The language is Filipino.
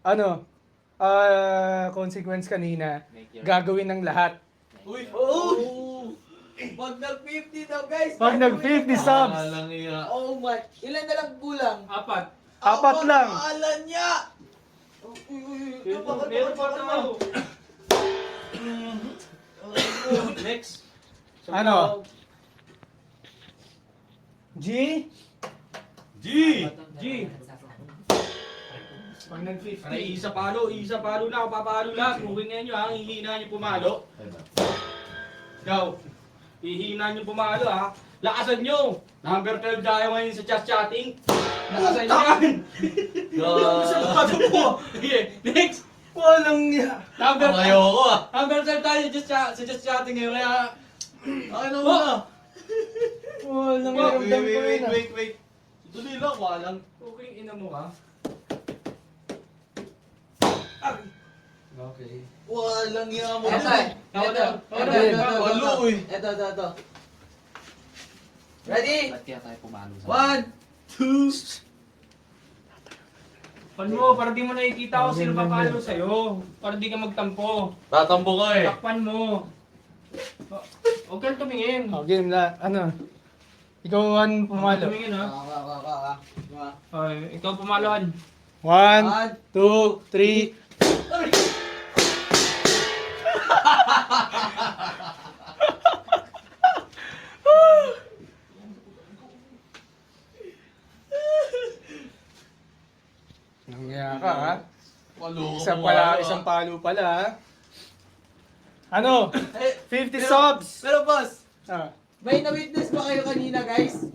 ano, consequence kanina, gagawin ng lahat. Uy! Oh! Pag nag-50 daw guys! Pag nag-50 subs, Walang iya. Oh my! Ilan na lang bulang? apat lang. Alan niya! Uy! Meron pa tayo. Next. Ano? G? G! Pag nag-50. Ay, isa palo na, papalo lahat. Moving ngayon nyo, ha? Hihina nyo pumalo. Go. Hihina nyo pumalo, ha? Lakasan nyo. Number 12 tayo ngayon sa chatting. Lakasan nyo yan. Sarado mo. Okay, next. Walang niya. Number Ayoko ah! Number 12 tayo sa just chatting ngayon, kaya... Okay na muna! Walang naramdam ko yun. Wait! Tuloy lang, walang. Okay, ina mo ka. Okay. Walang yan mo. Eto eh. Walo eh. Ito. Ready? Ba't kaya tayo pumalo sa... 1, 2. Pan mo, para di mo nakikita kung sino papalo sa'yo. Para di ka magtampo. Tatambo ka eh. Takpan mo. Huwag kang tumingin. Oh, game na, ano? Ikaw Huwag ang pumalo. tumingin ha. Ka. Ay, ikaw pumalohan. 1, 2, 3. Nangyaya ka, ha? Walo Isang palo pala, ha? Ano? 50 subs! Pero boss, Ah. may na-witness ba kayo kanina guys?